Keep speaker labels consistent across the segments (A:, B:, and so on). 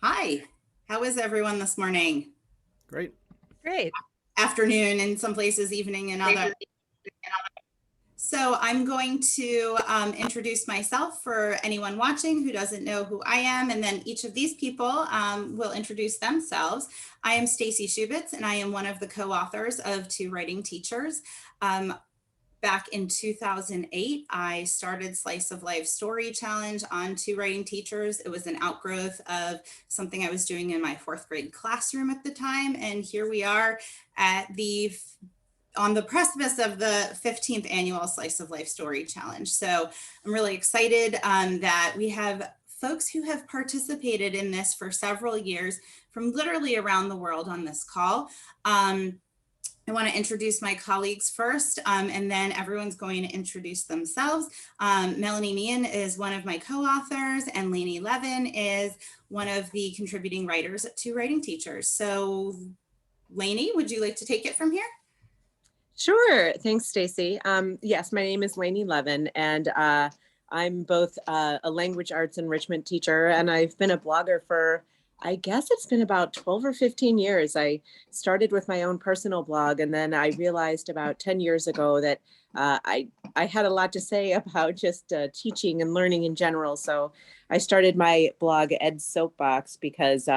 A: Hi, how is everyone this morning?
B: Great.
C: Great.
A: Afternoon in some places, evening in other. So I'm going to introduce myself for anyone watching who doesn't know who I am, and then each of these people will introduce themselves. I am Stacy Shubitz, and I am one of the co-authors of Two Writing Teachers. Back in 2008, I started Slice of Life Story Challenge on Two Writing Teachers. It was an outgrowth of something I was doing in my fourth grade classroom at the time. And here we are on the precipice of the 15th annual Slice of Life Story Challenge. So I'm really excited that we have folks who have participated in this for several years from literally around the world on this call. I want to introduce my colleagues first, and then everyone's going to introduce themselves. Melanie Meehan is one of my co-authors, and Lainey Levin is one of the contributing writers at Two Writing Teachers. So Lainey, would you like to take it from here?
C: Sure. Thanks, Stacy. Yes, my name is Lainey Levin, and I'm both a language arts enrichment teacher, and I've been a blogger for, I guess it's been about 12 or 15 years. I started with my own personal blog, and then I realized about 10 years ago that I had a lot to say about just teaching and learning in general. So I started my blog, Ed's Soapbox, because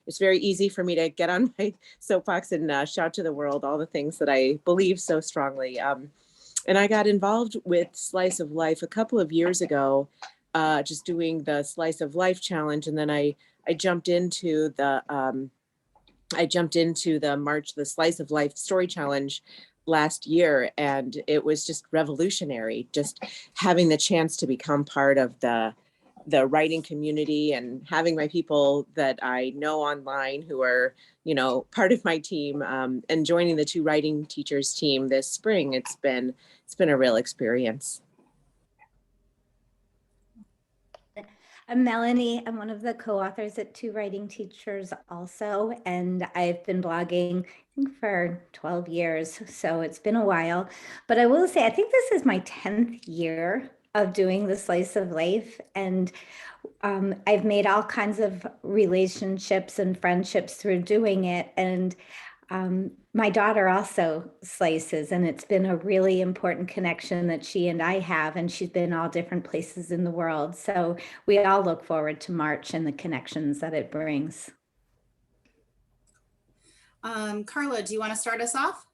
C: it's very easy for me to get on my soapbox and shout to the world all the things that I believe so strongly. And I got involved with Slice of Life a couple of years ago, just doing the Slice of Life challenge, and then I jumped into the the Slice of Life Story Challenge last year, and it was just revolutionary, just having the chance to become part of the writing community and having my people that I know online who are, part of my team, and joining the Two Writing Teachers team this spring. It's been a real experience.
D: I'm Melanie. I'm one of the co-authors at Two Writing Teachers also, and I've been blogging, I think, for 12 years, so it's been a while. But I will say, I think this is my 10th year of doing the Slice of Life, and I've made all kinds of relationships and friendships through doing it, and my daughter also slices, and it's been a really important connection that she and I have, and she's been all different places in the world. So we all look forward to March and the connections that it brings.
A: Carla, do you want to start us off?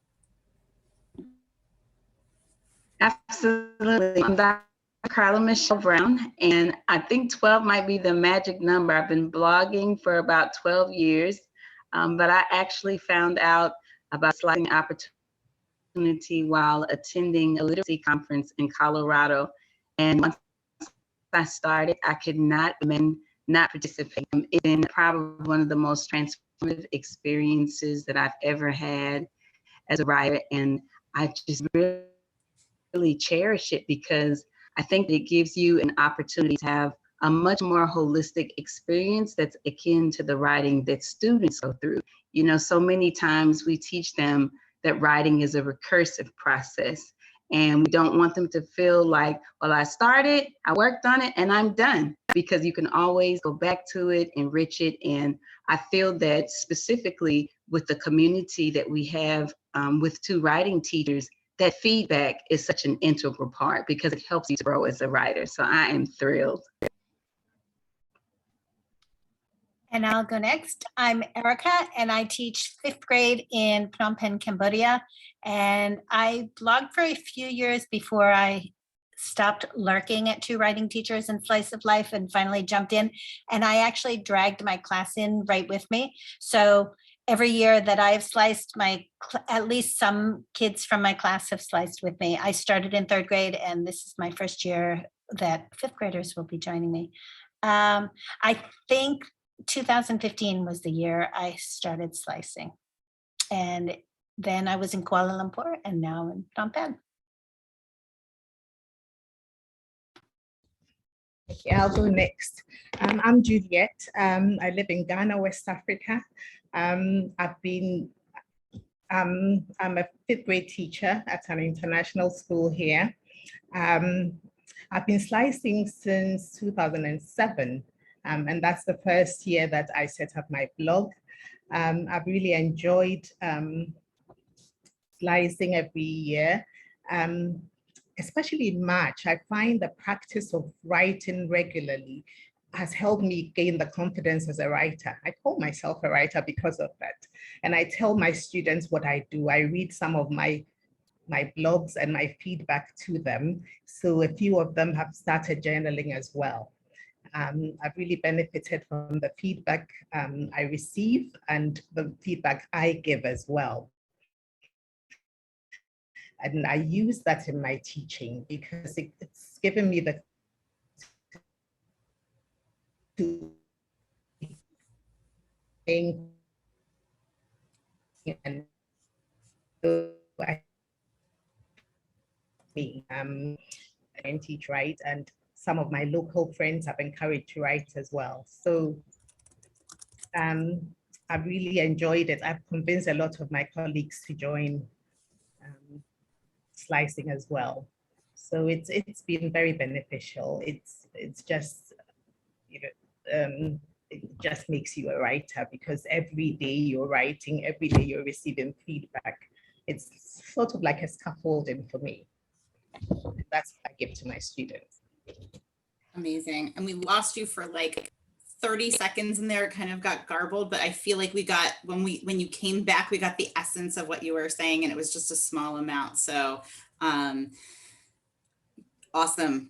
E: Absolutely. I'm Dr. Carla Michelle Brown, and I think 12 might be the magic number. I've been blogging for about 12 years, but I actually found out about slicing opportunity while attending a literacy conference in Colorado. And once I started, I could not participate. It's been probably one of the most transformative experiences that I've ever had as a writer, and I just really cherish it because I think it gives you an opportunity to have a much more holistic experience that's akin to the writing that students go through. So many times we teach them that writing is a recursive process, and we don't want them to feel like, well, I started, I worked on it, and I'm done, because you can always go back to it, enrich it. And I feel that specifically with the community that we have with Two Writing Teachers, that feedback is such an integral part because it helps you to grow as a writer. So I am thrilled.
F: And I'll go next. I'm Erica, and I teach 5th grade in Phnom Penh, Cambodia. And I blogged for a few years before I stopped lurking at Two Writing Teachers and Slice of Life and finally jumped in. And I actually dragged my class in right with me. So every year that I've sliced, at least some kids from my class have sliced with me. I started in 3rd grade, and this is my first year that 5th graders will be joining me. I think 2015 was the year I started slicing. And then I was in Kuala Lumpur, and now in Phnom Penh.
G: Okay, I'll go next. I'm Juliet. I live in Ghana, West Africa. I'm a 5th grade teacher at an international school here. I've been slicing since 2007. And that's the first year that I set up my blog. I've really enjoyed slicing every year. Especially in March, I find the practice of writing regularly has helped me gain the confidence as a writer. I call myself a writer because of that. And I tell my students what I do. I read some of my blogs and my feedback to them. So a few of them have started journaling as well. I've really benefited from the feedback I receive and the feedback I give as well. And I use that in my teaching because it's given me the thing and I teach write, and some of my local friends have encouraged to write as well. So I've really enjoyed it. I've convinced a lot of my colleagues to join slicing as well. So it's been very beneficial. It's just, you know, it just makes you a writer because every day you're writing, every day you're receiving feedback. It's sort of like a scaffolding for me. That's what I give to my students.
A: Amazing. And we lost you for like 30 seconds in there. It kind of got garbled, but I feel like we got, when you came back, we got the essence of what you were saying, and it was just a small amount. So awesome.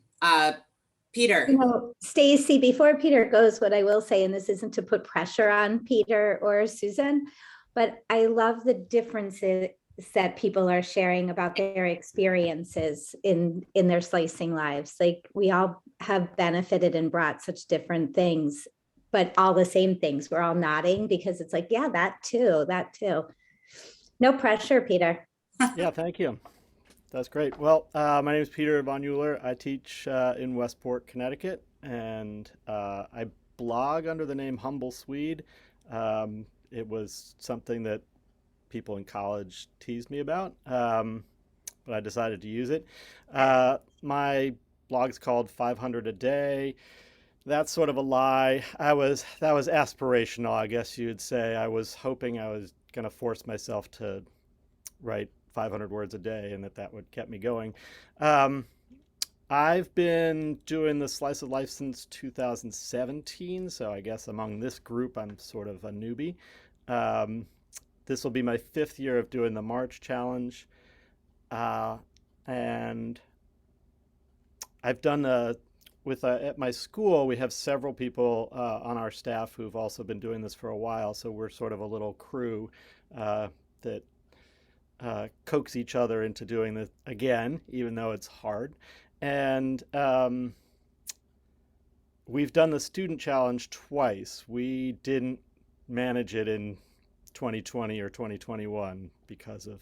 A: Peter.
D: You know, Stacy, before Peter goes, what I will say, and this isn't to put pressure on Peter or Susan, but I love the differences that people are sharing about their experiences in their slicing lives. Like, we all have benefited and brought such different things, but all the same things. We're all nodding because it's like, yeah, that too, that too. No pressure, Peter.
B: Yeah, thank you. That's great. Well, my name is Peter von Euler. I teach in Westport, Connecticut, and I blog under the name Humble Swede. It was something that people in college teased me about, but I decided to use it. My blog's called 500 a Day. That's sort of a lie. That was aspirational, I guess you'd say. I was hoping I was going to force myself to write 500 words a day, and that would keep me going. I've been doing the Slice of Life since 2017, so I guess among this group, I'm sort of a newbie. This will be my 5th year of doing the March Challenge, and I've done at my school, we have several people on our staff who've also been doing this for a while, so we're sort of a little crew that coax each other into doing this again, even though it's hard. And we've done the student challenge twice. We didn't manage it in 2020 or 2021 because of,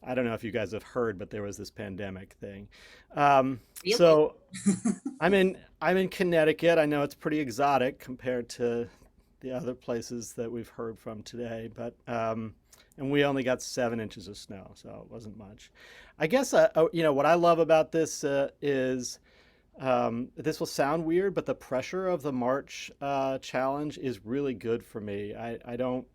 B: I don't know if you guys have heard, but there was this pandemic thing. Really? So I'm in Connecticut. I know it's pretty exotic compared to the other places that we've heard from today, but and we only got 7 inches of snow, so it wasn't much. I guess you know what I love about this is this will sound weird, but the pressure of the March challenge is really good for me. I don't.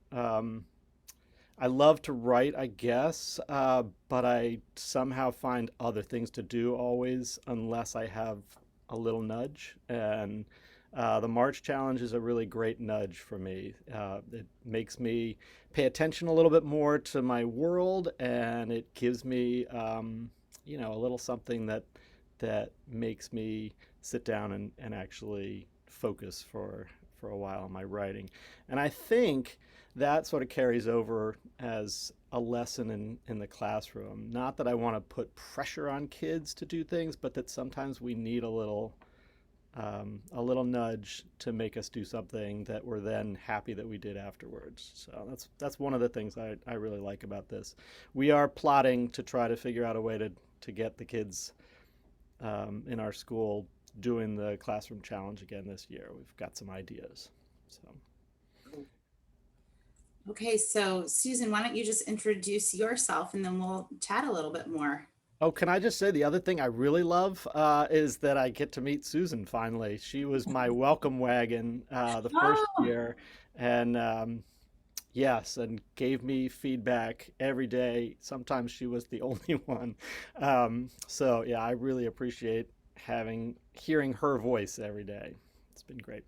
B: I love to write, I guess, but I somehow find other things to do always unless I have a little nudge. And the March Challenge is a really great nudge for me. It makes me pay attention a little bit more to my world, and it gives me, you know, a little something that makes me sit down and actually focus for a while on my writing. And I think that sort of carries over as a lesson in the classroom. Not that I want to put pressure on kids to do things, but that sometimes we need a little nudge to make us do something that we're then happy that we did afterwards. So that's one of the things I really like about this. We are plotting to try to figure out a way to get the kids in our school doing the classroom challenge again this year. We've got some ideas. So.
A: Okay, so Susan, why don't you just introduce yourself and then we'll chat a little bit more.
B: Oh, can I just say the other thing I really love is that I get to meet Susan finally. She was my welcome wagon the first
A: Oh.
B: year, and yes, and gave me feedback every day. Sometimes she was the only one. So yeah, I really appreciate hearing her voice every day. It's been great.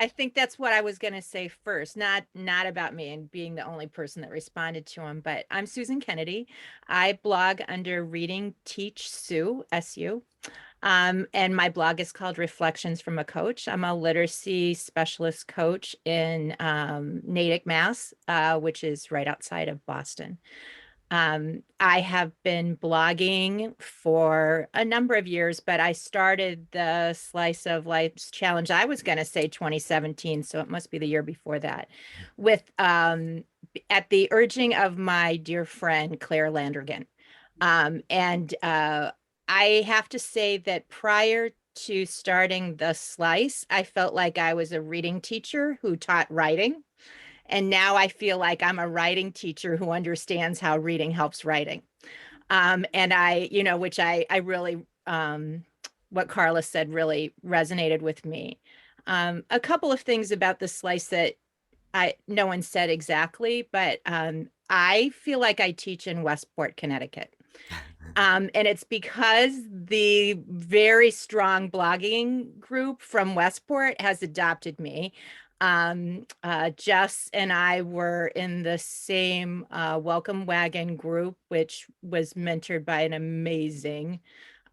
H: I think that's what I was going to say first, not about me and being the only person that responded to him, but I'm Susan Kennedy. I blog under Reading Teach Sue, SU. And my blog is called Reflections from a Coach. I'm a literacy specialist coach in Natick, Mass, which is right outside of Boston. I have been blogging for a number of years, but I started the Slice of Life's challenge. I was going to say 2017, so it must be the year before that, with at the urging of my dear friend Claire Landrigan. I have to say that prior to starting the Slice, I felt like I was a reading teacher who taught writing. And now I feel like I'm a writing teacher who understands how reading helps writing. And which I really, what Carla said really resonated with me. A couple of things about the Slice that no one said exactly, but I feel like I teach in Westport, Connecticut. And it's because the very strong blogging group from Westport has adopted me. Jess and I were in the same Welcome Wagon group, which was mentored by an amazing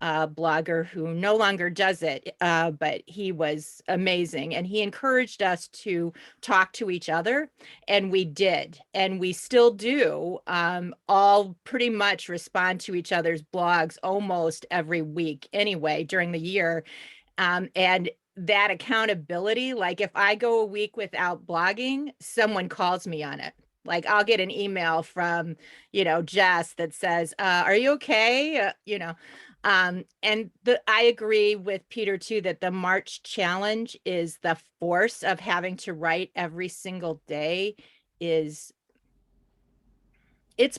H: blogger who no longer does it, but he was amazing. And he encouraged us to talk to each other. And we did. And we still do all pretty much respond to each other's blogs almost every week anyway during the year. And that accountability, like if I go a week without blogging, someone calls me on it. Like I'll get an email from, Jess that says, are you okay? And I agree with Peter too, that the March challenge is the force of having to write every single day it's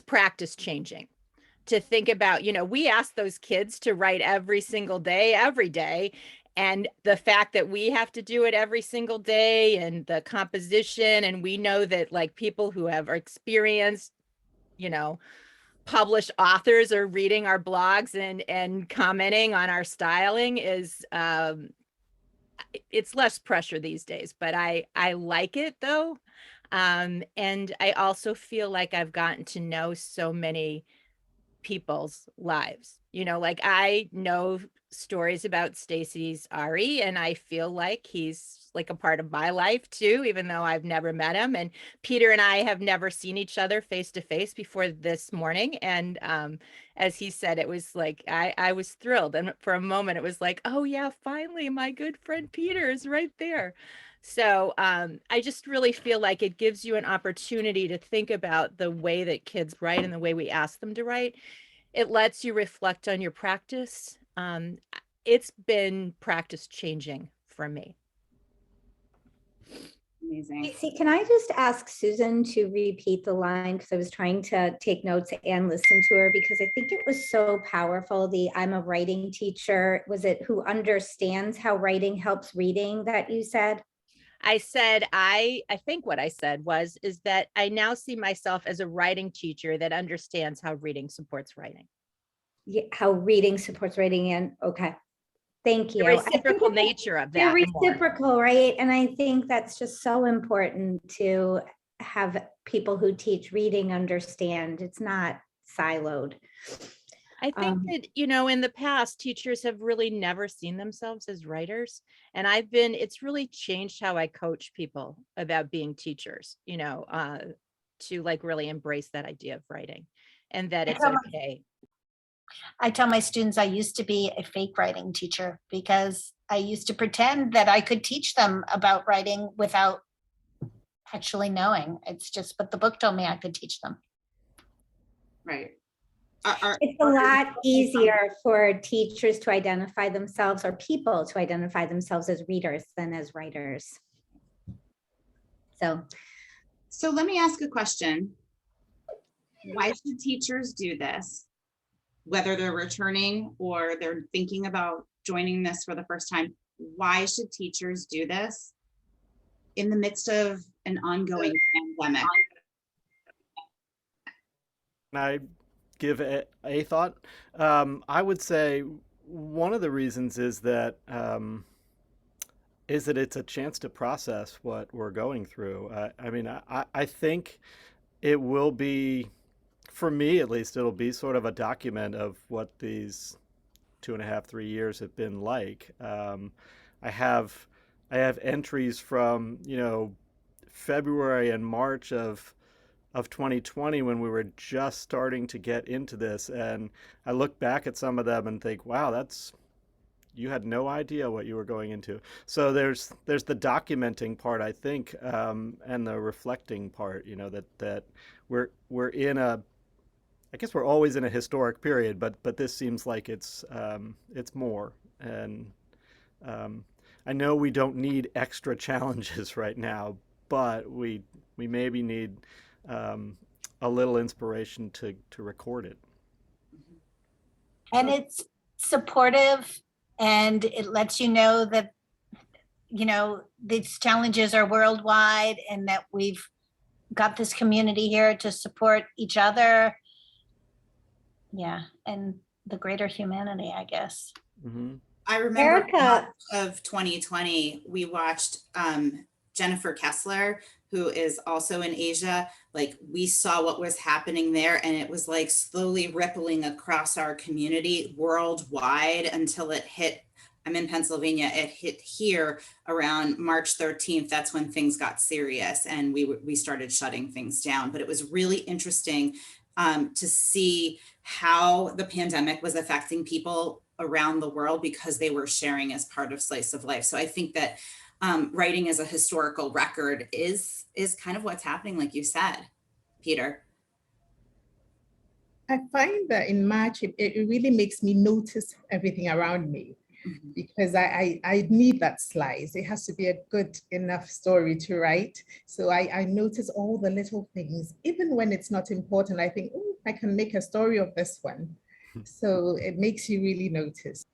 H: practice changing. To think about, we ask those kids to write every single day, every day. And the fact that we have to do it every single day and the composition, and we know that like people who have experienced, published authors are reading our blogs and commenting on our styling is, it's less pressure these days, but I like it though. And I also feel like I've gotten to know so many people's lives. Like I know stories about Stacy's Ari, and I feel like he's like a part of my life too, even though I've never met him. And Peter and I have never seen each other face to face before this morning. And as he said, it was like I was thrilled. And for a moment, it was like, oh yeah, finally, my good friend Peter is right there. So I just really feel like it gives you an opportunity to think about the way that kids write and the way we ask them to write. It lets you reflect on your practice. It's been practice changing for me.
A: Amazing.
D: See, can I just ask Susan to repeat the line, because I was trying to take notes and listen to her, because I think it was so powerful. The I'm a writing teacher. Was it who understands how writing helps reading that you said?
H: I said, I think what I said is that I now see myself as a writing teacher that understands how reading supports writing.
D: Yeah, how reading supports writing. And okay, thank you.
H: The reciprocal nature of that.
D: They're reciprocal, right? And I think that's just so important to have people who teach reading understand it's not siloed.
H: I think that, in the past, teachers have really never seen themselves as writers. And it's really changed how I coach people about being teachers, to like really embrace that idea of writing and that it's okay.
F: I tell my students I used to be a fake writing teacher because I used to pretend that I could teach them about writing without actually knowing. It's just what the book told me I could teach them.
A: Right.
D: It's a lot easier for teachers to identify themselves, or people to identify themselves as readers than as writers.
A: So let me ask a question. Why should teachers do this? whether they're returning or they're thinking about joining this for the first time, why should teachers do this in the midst of an ongoing pandemic?
B: Can I give a thought? I would say one of the reasons is that it's a chance to process what we're going through. I mean, I think it will be, for me at least, it'll be sort of a document of what these 2.5, 3 years have been like. I have entries from, February and March of 2020 when we were just starting to get into this, and I look back at some of them and think, wow, you had no idea what you were going into. So there's the documenting part, I think, and the reflecting part. That we're in I guess we're always in a historic period, but this seems like it's more. And I know we don't need extra challenges right now, but we maybe need a little inspiration to record it.
F: And it's supportive, and it lets you know that, these challenges are worldwide and that we've got this community here to support each other. Yeah, and the greater humanity, I guess.
B: Mm-hmm.
A: I remember
D: Erica.
A: of 2020, we watched Jennifer Kessler, who is also in Asia. Like, we saw what was happening there, and it was like slowly rippling across our community worldwide until it hit. I'm in Pennsylvania. It hit here around March 13th. That's when things got serious, and we started shutting things down. But it was really interesting to see how the pandemic was affecting people around the world because they were sharing as part of Slice of Life. So I think that writing as a historical record is kind of what's happening, like you said, Peter.
G: I find that in March, it really makes me notice everything around me, because I need that slice. It has to be a good enough story to write. So I notice all the little things, even when it's not important. I think, oh, I can make a story of this one. So it makes you really notice.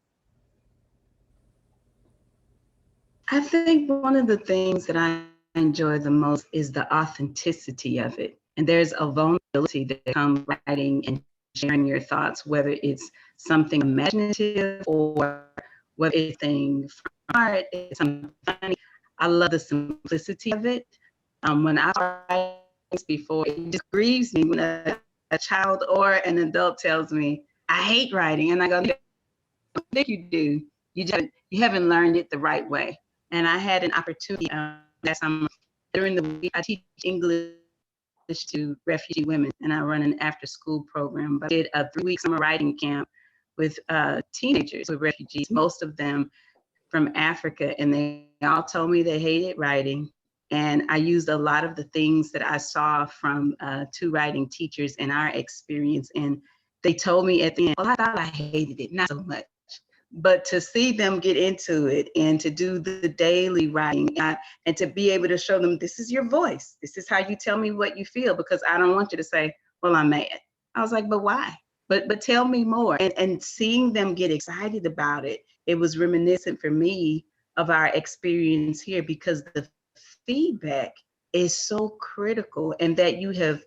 E: I think one of the things that I enjoy the most is the authenticity of it. And there's a vulnerability that comes writing and sharing your thoughts, whether it's something imaginative or whether it's something from art, it's something funny. I love the simplicity of it. When I write things before, it just grieves me when a child or an adult tells me, I hate writing. And I go, I think you do. You haven't learned it the right way. And I had an opportunity last summer during the week. I teach English to refugee women, and I run an after-school program. But I did a 3-week summer writing camp with teenagers with refugees, most of them from Africa, and they all told me they hated writing. And I used a lot of the things that I saw from 2 writing teachers in our experience. And they told me at the end, well, I thought I hated it, not so much. But to see them get into it and to do the daily writing and to be able to show them, this is your voice. This is how you tell me what you feel, because I don't want you to say, well, I'm mad. I was like, but why? But tell me more. And seeing them get excited about it, it was reminiscent for me of our experience here, because the feedback is so critical, and that you have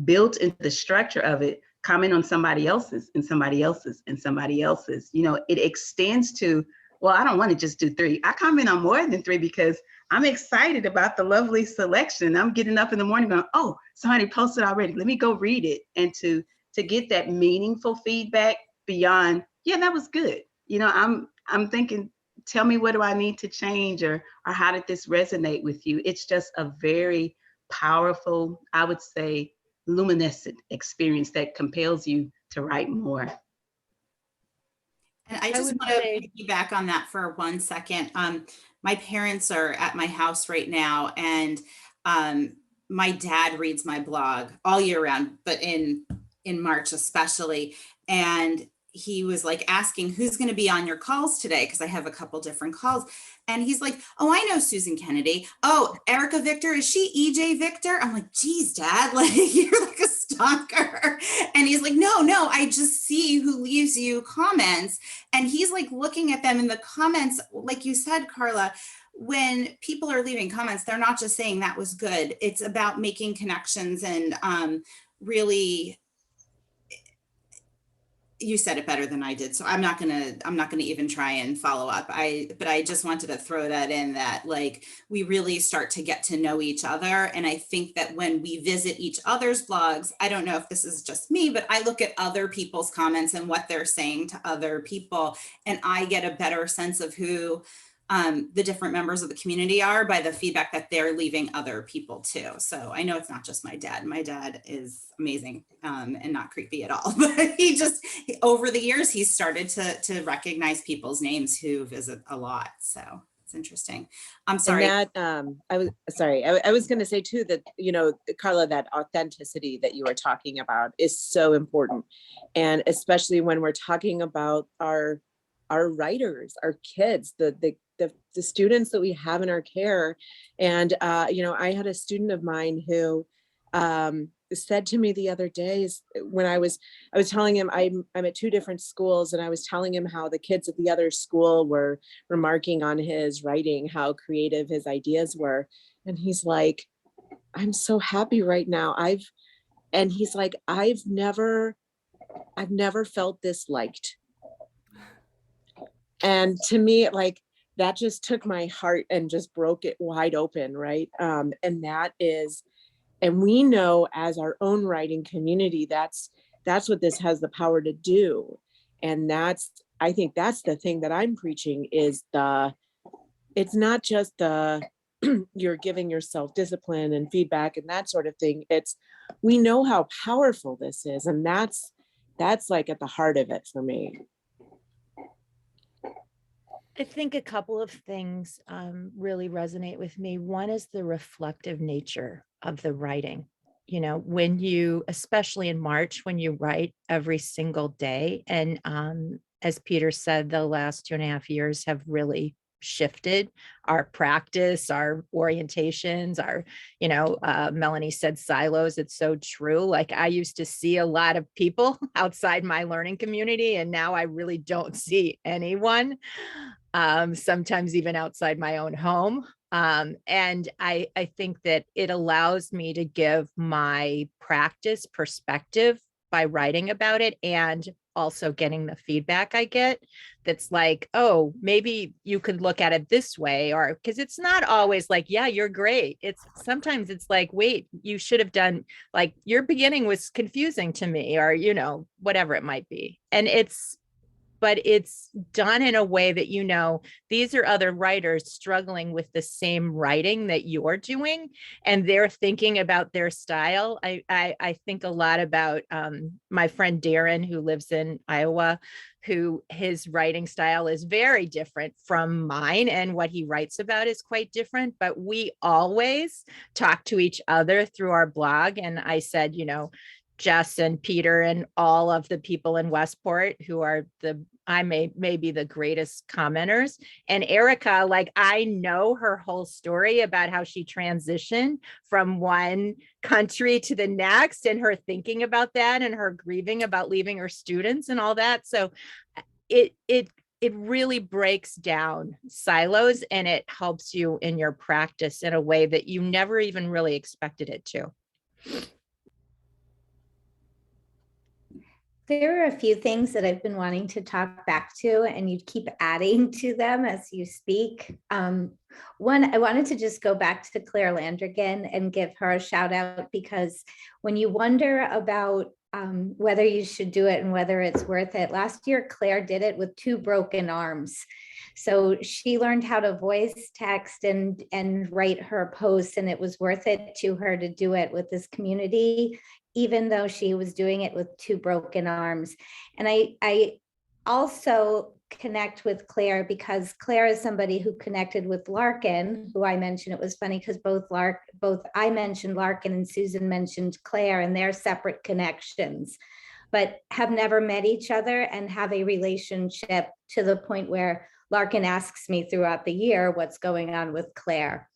E: built into the structure of it, comment on somebody else's and somebody else's and somebody else's. It extends to, well, I don't want to just do 3. I comment on more than 3 because I'm excited about the lovely selection. I'm getting up in the morning going, oh, somebody posted already. Let me go read it. And to get that meaningful feedback beyond, yeah, that was good. I'm thinking, tell me, what do I need to change, or how did this resonate with you? It's just a very powerful, I would say, luminescent experience that compels you to write more.
A: And I just want to piggyback on that for 1 second. My parents are at my house right now, and my dad reads my blog all year round, but in March especially. And he was like asking, who's going to be on your calls today? Because I have a couple different calls. And he's like, oh, I know Susan Kennedy. Oh, Erica Victor, is she EJ Victor? I'm like, geez, Dad, like, you're like a star stalker. And he's like, no, I just see who leaves you comments. And he's like looking at them in the comments, like you said, Carla, when people are leaving comments, they're not just saying that was good. It's about making connections and really, you said it better than I did. So I'm not gonna even try and follow up. But I just wanted to throw that in, that like we really start to get to know each other. And I think that when we visit each other's blogs, I don't know if this is just me, but I look at other people's comments and what they're saying to other people, and I get a better sense of who the different members of the community are by the feedback that they're leaving other people too. So I know it's not just my dad. My dad is amazing and not creepy at all, but over the years, he's started to recognize people's names who visit a lot. So it's interesting. I'm sorry.
C: And that, I was going to say too, that, you know, Carla, that authenticity that you were talking about is so important. And especially when we're talking about our writers, our kids, the students that we have in our care. And, you know, I had a student of mine who said to me the other day, when I was telling him I'm at two different schools, and I was telling him how the kids at the other school were remarking on his writing, how creative his ideas were. And he's like, I'm so happy right now. He's like, I've never felt this liked. And to me, like, that just took my heart and just broke it wide open, right? And that is, and we know as our own writing community, that's what this has the power to do. And I think that's the thing that I'm preaching is it's not just you're giving yourself discipline and feedback and that sort of thing. We know how powerful this is. And that's like at the heart of it for me.
H: I think a couple of things really resonate with me. One is the reflective nature of the writing. You know, when you, especially in March, when you write every single day, and as Peter said, the last 2.5 years have really shifted our practice, our orientations, Melanie said silos. It's so true. Like, I used to see a lot of people outside my learning community, and now I really don't see anyone. Sometimes even outside my own home. And I think that it allows me to give my practice perspective by writing about it, and also getting the feedback I get that's like, oh, maybe you could look at it this way, or because it's not always like, yeah, you're great. Sometimes it's like, wait, you should have done, like, your beginning was confusing to me, or, whatever it might be. But it's done in a way that, these are other writers struggling with the same writing that you're doing, and they're thinking about their style. I think a lot about my friend Darren, who lives in Iowa, who his writing style is very different from mine, and what he writes about is quite different, but we always talk to each other through our blog. And I said, Jess and Peter and all of the people in Westport who are maybe the greatest commenters. And Erica, like, I know her whole story about how she transitioned from one country to the next, and her thinking about that, and her grieving about leaving her students and all that. So it really breaks down silos, and it helps you in your practice in a way that you never even really expected it to.
D: There are a few things that I've been wanting to talk back to, and you keep adding to them as you speak. One, I wanted to just go back to Claire Landrigan and give her a shout out, because when you wonder about whether you should do it and whether it's worth it, last year Claire did it with 2 broken arms. So she learned how to voice text and write her posts, and it was worth it to her to do it with this community, even though she was doing it with 2 broken arms. And I also connect with Claire because Claire is somebody who connected with Larkin, who I mentioned. It was funny because both I mentioned Larkin and Susan mentioned Claire, and they're separate connections, but have never met each other and have a relationship to the point where Larkin asks me throughout the year what's going on with Claire.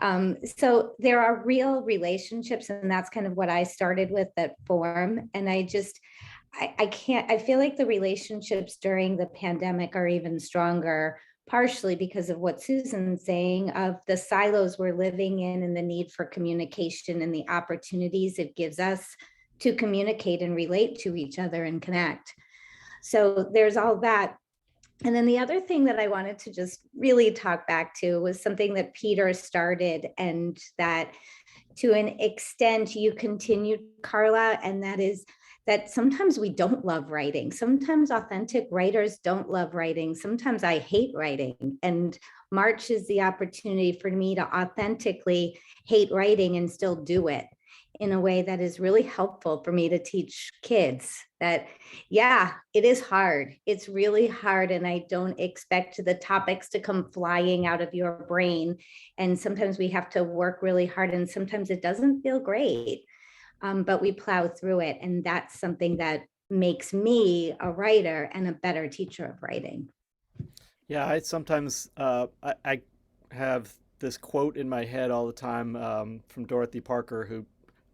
D: So there are real relationships, and that's kind of what I started with, that form. And I feel like the relationships during the pandemic are even stronger, partially because of what Susan's saying, of the silos we're living in and the need for communication and the opportunities it gives us to communicate and relate to each other and connect. So there's all that. And then the other thing that I wanted to just really talk back to was something that Peter started, and that to an extent you continued, Carla, and that is that sometimes we don't love writing. Sometimes authentic writers don't love writing. Sometimes I hate writing. And March is the opportunity for me to authentically hate writing and still do it in a way that is really helpful for me to teach kids that, yeah, it is hard. It's really hard. And I don't expect the topics to come flying out of your brain. And sometimes we have to work really hard, and sometimes it doesn't feel great, but we plow through it. And that's something that makes me a writer and a better teacher of writing.
B: Yeah, I sometimes I have this quote in my head all the time from Dorothy Parker, who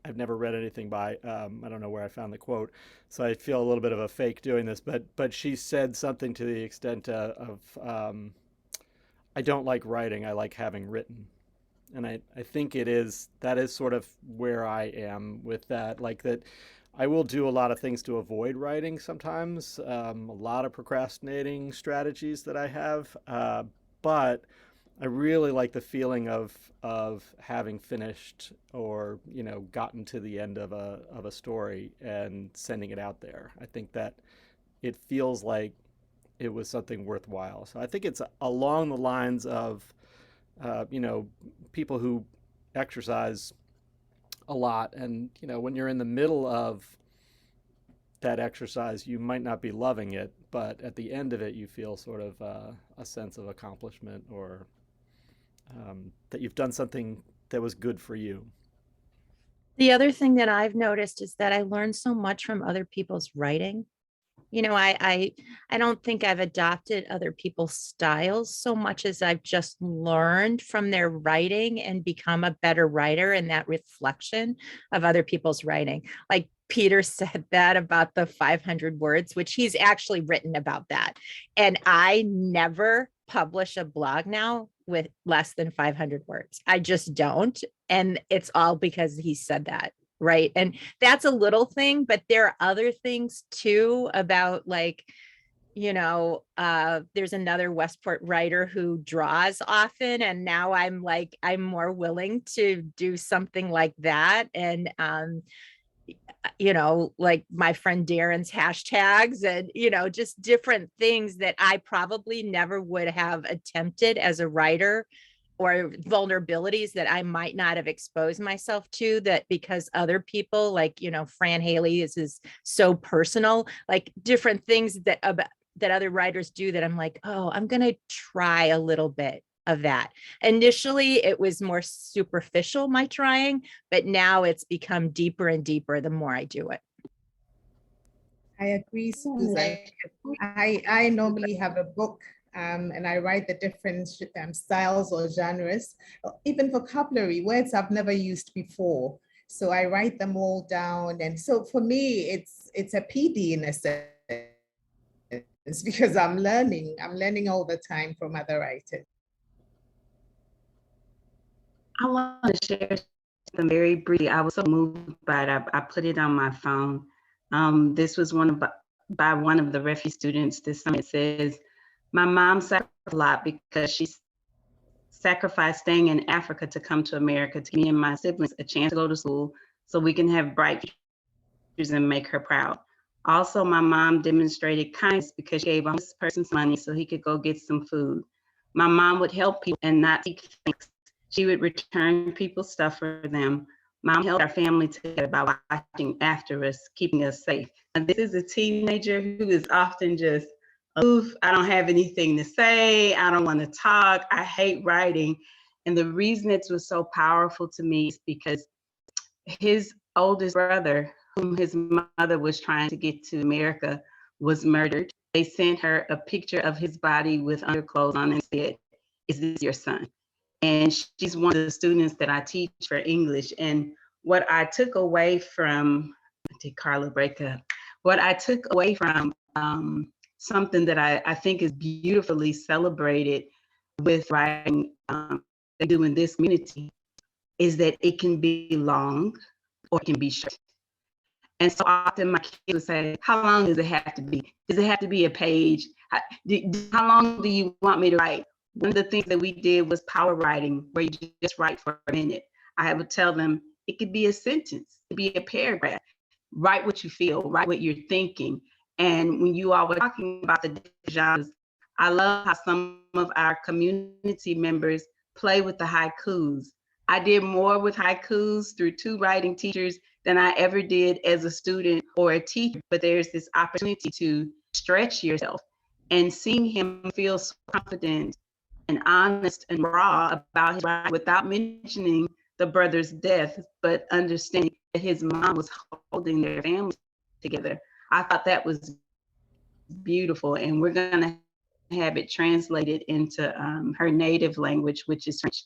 B: I've never read anything by. I don't know where I found the quote, so I feel a little bit of a fake doing this. But she said something to the extent of I don't like writing, I like having written. And I think that is sort of where I am with that. Like that, I will do a lot of things to avoid writing sometimes, a lot of procrastinating strategies that I have. But I really like the feeling of having finished, or gotten to the end of a story and sending it out there. I think that it feels like it was something worthwhile. So I think it's along the lines of people who exercise a lot, and when you're in the middle of that exercise, you might not be loving it, but at the end of it, you feel sort of a sense of accomplishment, or that you've done something that was good for you.
H: The other thing that I've noticed is that I learned so much from other people's writing. I don't think I've adopted other people's styles so much as I've just learned from their writing and become a better writer, and that reflection of other people's writing. Like Peter said that about the 500 words, which he's actually written about that. And I never publish a blog now with less than 500 words. I just don't. And it's all because he said that. Right. And that's a little thing, but there are other things too about, like, there's another Westport writer who draws often. And now I'm more willing to do something like that. And, like my friend Darren's hashtags and, just different things that I probably never would have attempted as a writer, or vulnerabilities that I might not have exposed myself to, that because other people, like, Fran Haley is so personal, like different things that other writers do, that I'm like, oh, I'm going to try a little bit of that. Initially, it was more superficial, my trying, but now it's become deeper and deeper the more I do it.
G: I agree, Susan. I normally have a book, and I write the different styles or genres, even vocabulary, words I've never used before. So I write them all down. And so for me, it's a PD in a sense, because I'm learning all the time from other writers.
E: I want to share something very briefly. I was so moved by it. I put it on my phone. This was by one of the refugee students this summer. It says, my mom sacrificed a lot because she sacrificed staying in Africa to come to America to give me and my siblings a chance to go to school so we can have bright futures and make her proud. Also, my mom demonstrated kindness because she gave a homeless person some money so he could go get some food. My mom would help people and not seek thanks. She would return people's stuff for them. Mom held our family together by watching after us, keeping us safe. And this is a teenager who is often just, oof, I don't have anything to say. I don't want to talk. I hate writing. And the reason it was so powerful to me is because his oldest brother, whom his mother was trying to get to America, was murdered. They sent her a picture of his body with underclothes on and said, is this your son? and she's one of the students that I teach for English. And what I took away from, did Carla break up? What I took away from something that I think is beautifully celebrated with writing they do in this community is that it can be long or it can be short. And so often my kids will say, how long does it have to be? Does it have to be a page? How long do you want me to write? One of the things that we did was power writing, where you just write for a minute. I would tell them it could be a sentence, it could be a paragraph. Write what you feel, write what you're thinking. And when you all were talking about the different genres, I love how some of our community members play with the haikus. I did more with haikus through 2 writing teachers than I ever did as a student or a teacher, but there's this opportunity to stretch yourself. And seeing him feel so confident and honest and raw about his writing without mentioning the brother's death, but understanding that his mom was holding their family together. I thought that was beautiful, and we're gonna have it translated into her native language, which is French,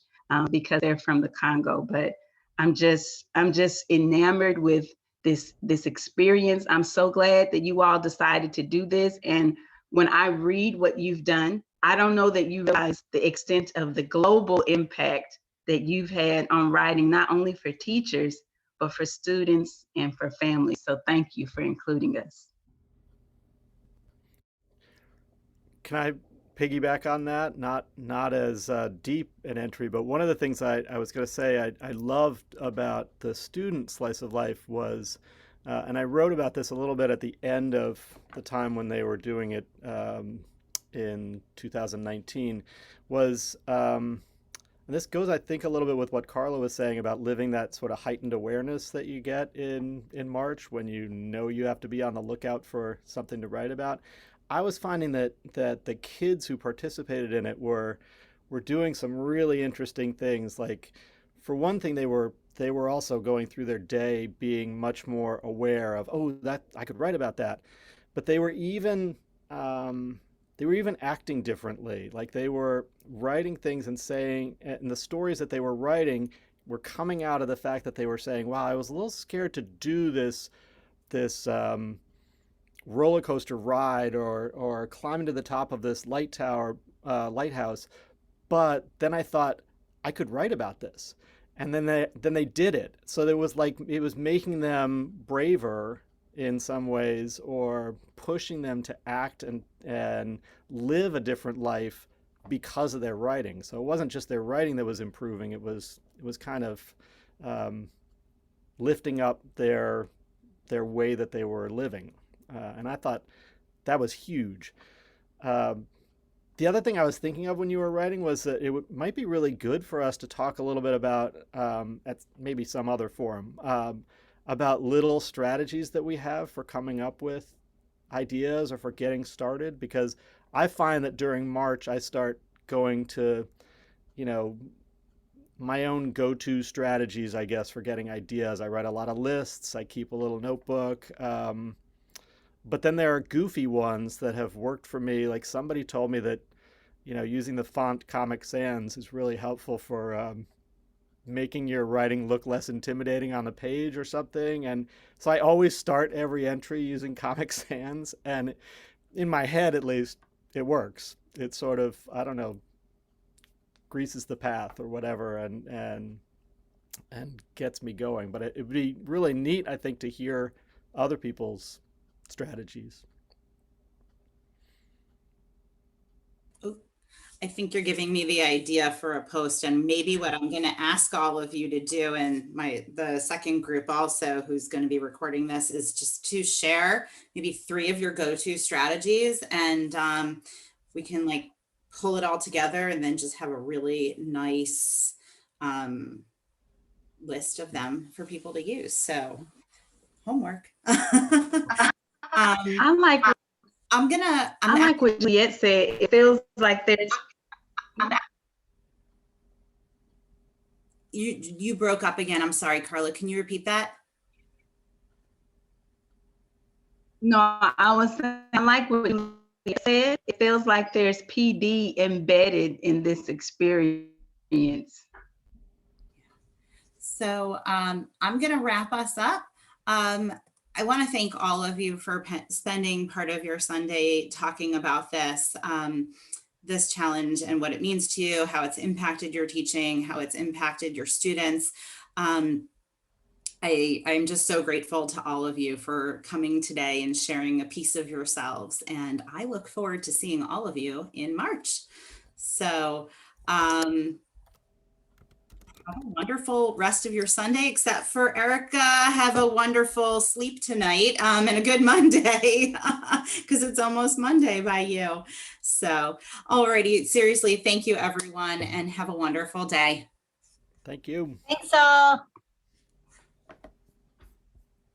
E: because they're from the Congo. But I'm just enamored with this experience. I'm so glad that you all decided to do this. And when I read what you've done, I don't know that you realize the extent of the global impact that you've had on writing, not only for teachers, but for students and for families. So thank you for including us.
B: Can I piggyback on that? Not as deep an entry, but one of the things I was going to say I loved about the student slice of life was, and I wrote about this a little bit at the end of the time when they were doing it in 2019, was, and this goes, I think, a little bit with what Carla was saying about living that sort of heightened awareness that you get in March when you know you have to be on the lookout for something to write about. I was finding that the kids who participated in it were doing some really interesting things. Like, for one thing, they were also going through their day being much more aware of, oh, that I could write about that. But they were even acting differently. Like, they were writing things and saying, and the stories that they were writing were coming out of the fact that they were saying, wow, I was a little scared to do this roller coaster ride or climb to the top of this lighthouse, but then I thought I could write about this, and then they did it. So it was making them braver in some ways, or pushing them to act and live a different life because of their writing. So it wasn't just their writing that was improving; it was kind of lifting up their way that they were living. And I thought that was huge. The other thing I was thinking of when you were writing was that it might be really good for us to talk a little bit about, at maybe some other forum, about little strategies that we have for coming up with ideas or for getting started. Because I find that during March, I start going to, my own go-to strategies, I guess, for getting ideas. I write a lot of lists. I keep a little notebook. But then there are goofy ones that have worked for me. Like, somebody told me that, using the font Comic Sans is really helpful for making your writing look less intimidating on the page or something. And so I always start every entry using Comic Sans. And in my head, at least, it works. It sort of, I don't know, greases the path or whatever, and gets me going. But it would be really neat, I think, to hear other people's strategies.
A: I think you're giving me the idea for a post, and maybe what I'm going to ask all of you to do, and the second group also who's going to be recording this, is just to share maybe 3 of your go-to strategies, and we can pull it all together and then just have a really nice list of them for people to use. So homework.
E: I like what Juliet said. It feels like there's.
A: You broke up again. I'm sorry, Carla. Can you repeat that?
E: No, I was saying, I like what Juliet said. It feels like there's PD embedded in this experience. experience.
A: So I'm going to wrap us up. I want to thank all of you for spending part of your Sunday talking about this, this challenge and what it means to you, how it's impacted your teaching, how it's impacted your students. I'm just so grateful to all of you for coming today and sharing a piece of yourselves. And I look forward to seeing all of you in March. So have a wonderful rest of your Sunday, except for Erica. Have a wonderful sleep tonight and a good Monday because it's almost Monday by you. So, alrighty, seriously, thank you everyone and have a wonderful day.
B: Thank you.
F: Thanks all.